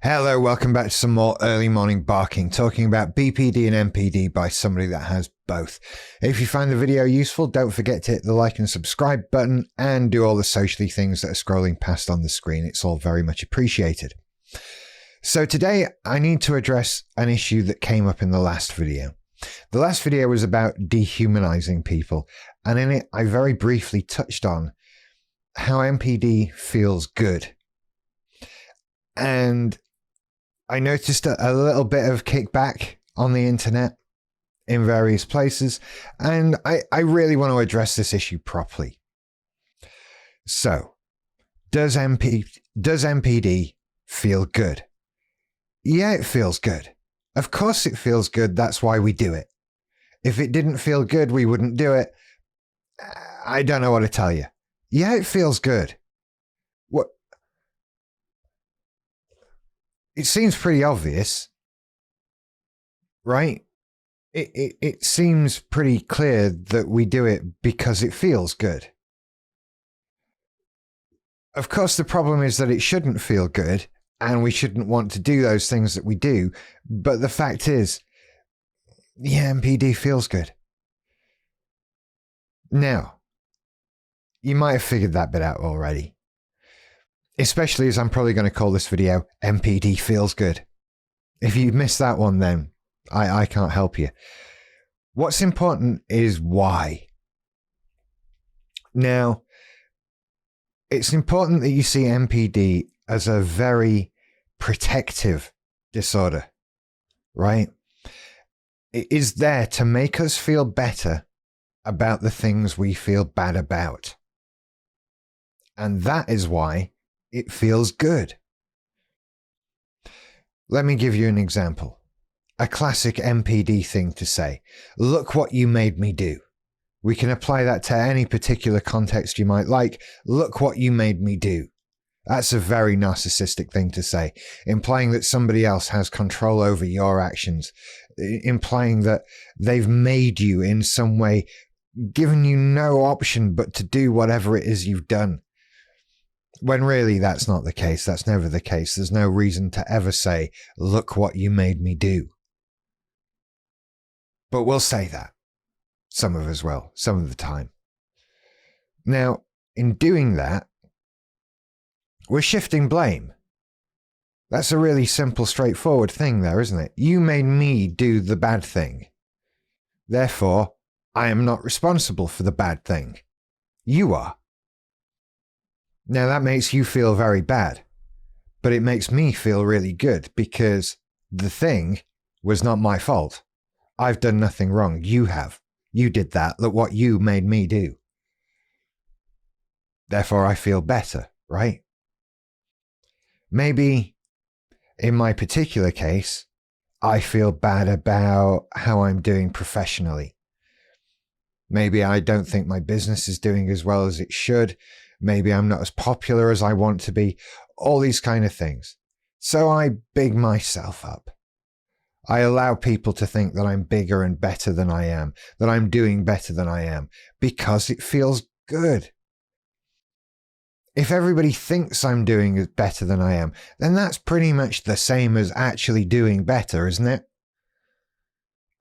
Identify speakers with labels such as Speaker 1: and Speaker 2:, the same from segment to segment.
Speaker 1: Hello, welcome back to some more early morning barking, talking about BPD and NPD by somebody that has both. If you find the video useful, don't forget to hit the like and subscribe button and do all the socially things that are scrolling past on the screen. It's all very much appreciated. So today I need to address an issue that came up in the last video. The last video was about dehumanizing people, and in it I very briefly touched on how NPD feels good. And I noticed a little bit of kickback on the internet in various places, and I really want to address this issue properly. So, does NPD feel good? Yeah, it feels good. Of course it feels good, that's why we do it. If it didn't feel good, we wouldn't do it. I don't know what to tell you. Yeah, it feels good. What? It seems pretty obvious, right? It seems pretty clear that we do it because it feels good. Of course, the problem is that it shouldn't feel good, and we shouldn't want to do those things that we do. But the fact is, yeah, NPD feels good. Now, you might have figured that bit out already. Especially as I'm probably going to call this video NPD Feels Good. If you missed that one, then I can't help you. What's important is why. Now, it's important that you see NPD as a very protective disorder, right? It is there to make us feel better about the things we feel bad about. And that is why it feels good. Let me give you an example. A classic NPD thing to say. Look what you made me do. We can apply that to any particular context you might like. Look what you made me do. That's a very narcissistic thing to say, implying that somebody else has control over your actions, implying that they've made you in some way, given you no option but to do whatever it is you've done. When really that's not the case. That's never the case. There's no reason to ever say, look what you made me do. But we'll say that. Some of us will, some of the time. Now, in doing that, we're shifting blame. That's a really simple, straightforward thing there, isn't it? You made me do the bad thing. Therefore, I am not responsible for the bad thing. You are. Now that makes you feel very bad, but it makes me feel really good because the thing was not my fault. I've done nothing wrong. You have. You did that. Look what you made me do. Therefore, I feel better, right? Maybe in my particular case, I feel bad about how I'm doing professionally. Maybe I don't think my business is doing as well as it should. Maybe I'm not as popular as I want to be. All these kind of things. So I big myself up. I allow people to think that I'm bigger and better than I am, that I'm doing better than I am, because it feels good. If everybody thinks I'm doing better than I am, then that's pretty much the same as actually doing better, isn't it?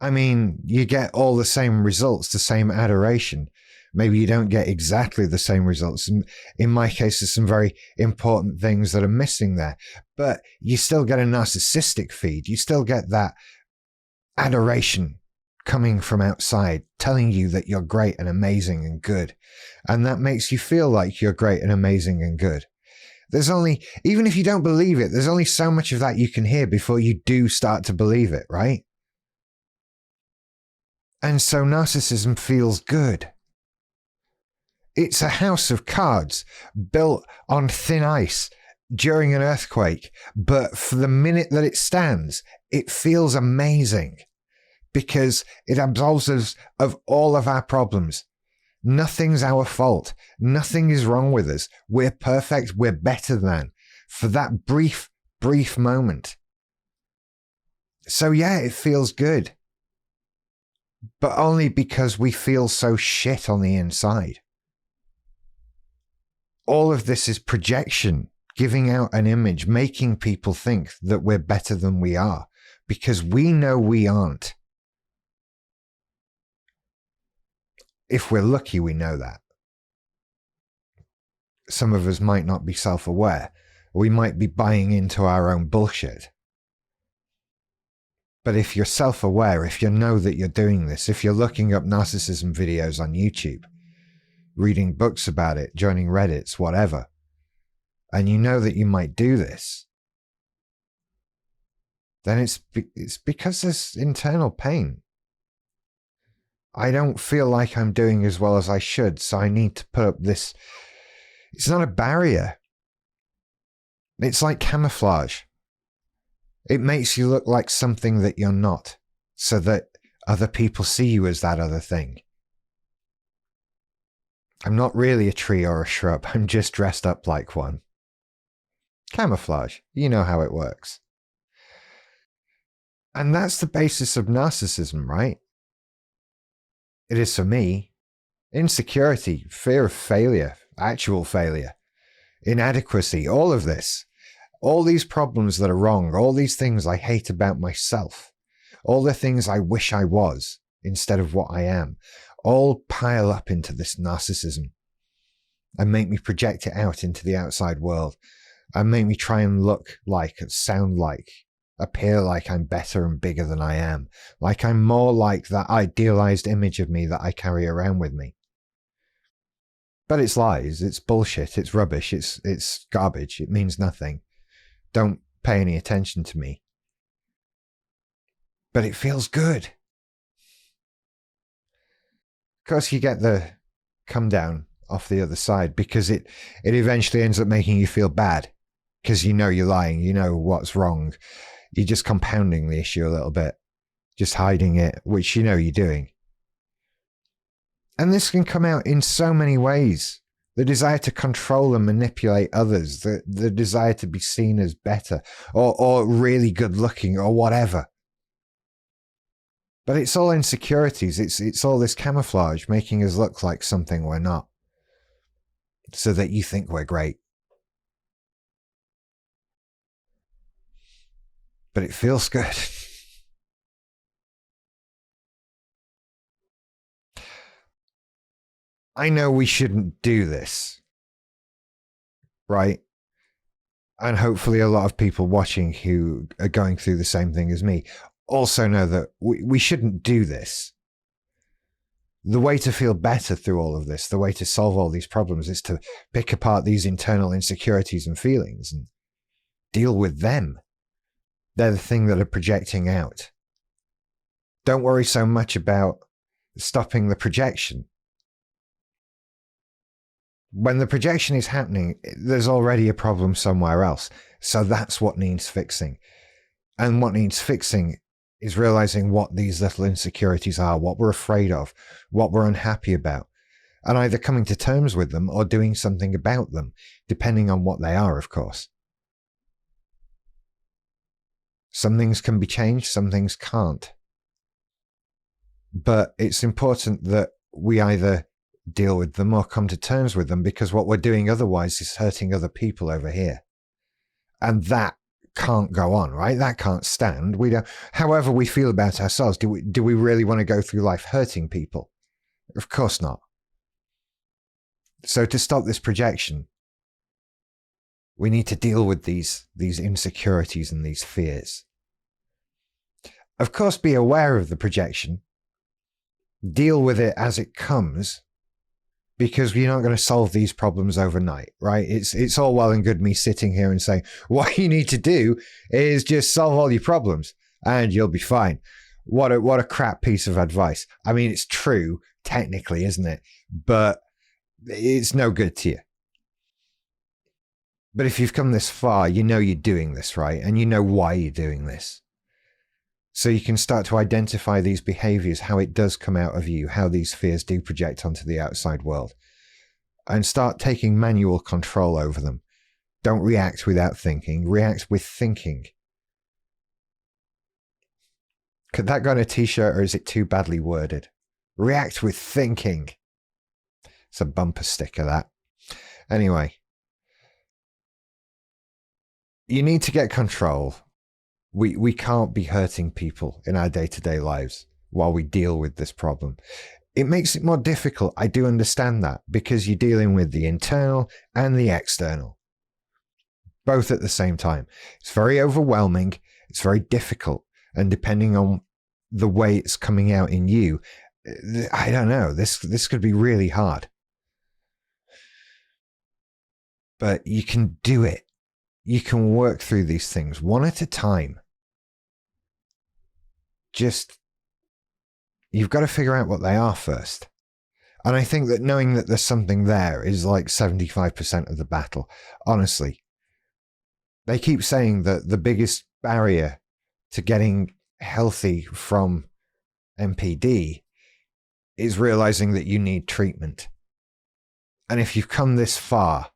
Speaker 1: I mean, you get all the same results, the same adoration. Maybe you don't get exactly the same results. In my case, there's some very important things that are missing there. But you still get a narcissistic feed. You still get that adoration coming from outside, telling you that you're great and amazing and good. And that makes you feel like you're great and amazing and good. There's only, even if you don't believe it, there's only so much of that you can hear before you do start to believe it, right? And so narcissism feels good. It's a house of cards built on thin ice during an earthquake, but for the minute that it stands, it feels amazing because it absolves us of all of our problems. Nothing's our fault. Nothing is wrong with us. We're perfect. We're better than for that brief moment. So yeah, it feels good, but only because we feel so shit on the inside. all of this is projection, giving out an image, making people think that we're better than we are, because we know we aren't. If we're lucky, we know that. Some of us might not be self-aware. We might be buying into our own bullshit. But if you're self-aware, if you know that you're doing this, if you're looking up narcissism videos on YouTube, reading books about it, joining Reddits, whatever, and you know that you might do this, then it's because there's internal pain. I don't feel like I'm doing as well as I should, so I need to put up this. It's not a barrier. It's like camouflage. It makes you look like something that you're not, so that other people see you as that other thing. I'm not really a tree or a shrub. I'm just dressed up like one. Camouflage. You know how it works. And that's the basis of narcissism, right? It is for me. Insecurity, fear of failure, actual failure, inadequacy, all of this. All these problems that are wrong, all these things I hate about myself, all the things I wish I was instead of what I am, all pile up into this narcissism and make me project it out into the outside world and make me try and look like, sound like, appear like I'm better and bigger than I am, like I'm more like that idealized image of me that I carry around with me. But it's lies, it's bullshit, it's rubbish, it's garbage, it means nothing. Don't pay any attention to me. But it feels good. Of course, you get the come down off the other side because it eventually ends up making you feel bad because you know you're lying, you know what's wrong. You're just compounding the issue a little bit, just hiding it, which you know you're doing. And this can come out in so many ways. The desire to control and manipulate others, the desire to be seen as better or really good looking or whatever. But it's all insecurities. It's all this camouflage making us look like something we're not so that you think we're great. But it feels good. I know we shouldn't do this, right? And hopefully a lot of people watching who are going through the same thing as me also know that we shouldn't do this. The way to feel better through all of this, the way to solve all these problems is to pick apart these internal insecurities and feelings and deal with them. They're the thing that are projecting out. Don't worry so much about stopping the projection. When the projection is happening, there's already a problem somewhere else. So that's what needs fixing. And what needs fixing is realizing what these little insecurities are, what we're afraid of, what we're unhappy about, and either coming to terms with them or doing something about them, depending on what they are, of course. Some things can be changed, some things can't. But it's important that we either deal with them or come to terms with them, because what we're doing otherwise is hurting other people over here. And that can't go on, right? That can't stand. We don't, however we feel about ourselves, do we really want to go through life hurting people? Of course not. So to stop this projection, we need to deal with these insecurities and these fears. Of course, be aware of the projection. Deal with it as it comes, because you're not going to solve these problems overnight, right? It's all well and good me sitting here and saying, what you need to do is just solve all your problems and you'll be fine. What a crap piece of advice. I mean, it's true, technically, isn't it? But it's no good to you. But if you've come this far, you know you're doing this, right? And you know why you're doing this. So you can start to identify these behaviors, how it does come out of you, how these fears do project onto the outside world, and start taking manual control over them. Don't react without thinking, react with thinking. Could that go on a t-shirt, or is it too badly worded? React with thinking. It's a bumper sticker, that. Anyway, you need to get control. We can't be hurting people in our day-to-day lives while we deal with this problem. It makes it more difficult. I do understand that, because you're dealing with the internal and the external, both at the same time. It's very overwhelming. It's very difficult. And depending on the way it's coming out in you, I don't know, this could be really hard. But you can do it. You can work through these things one at a time. Just, you've got to figure out what they are first. And I think that knowing that there's something there is like 75% of the battle. Honestly, they keep saying that the biggest barrier to getting healthy from NPD is realizing that you need treatment. And if you've come this far,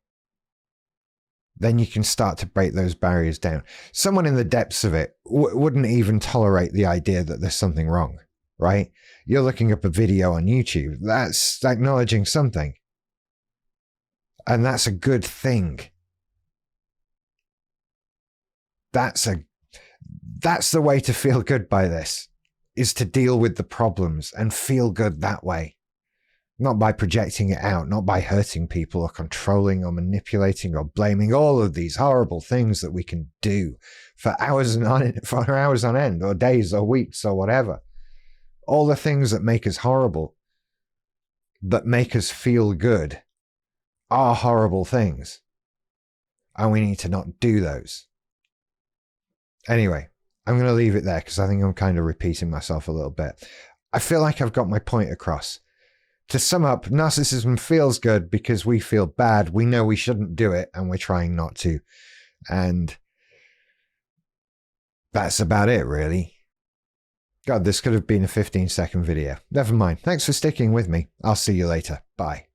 Speaker 1: then you can start to break those barriers down. Someone in the depths of it wouldn't even tolerate the idea that there's something wrong, right? You're looking up a video on YouTube. That's acknowledging something. And that's a good thing. That's the way to feel good by this, is to deal with the problems and feel good that way. Not by projecting it out, not by hurting people or controlling or manipulating or blaming, all of these horrible things that we can do for hours on end, or days or weeks or whatever. All the things that make us horrible, that make us feel good, are horrible things. And we need to not do those. Anyway, I'm going to leave it there because I think I'm kind of repeating myself a little bit. I feel like I've got my point across. To sum up, narcissism feels good because we feel bad. We know we shouldn't do it and we're trying not to. And that's about it, really. God, this could have been a 15-second video. Never mind. Thanks for sticking with me. I'll see you later. Bye.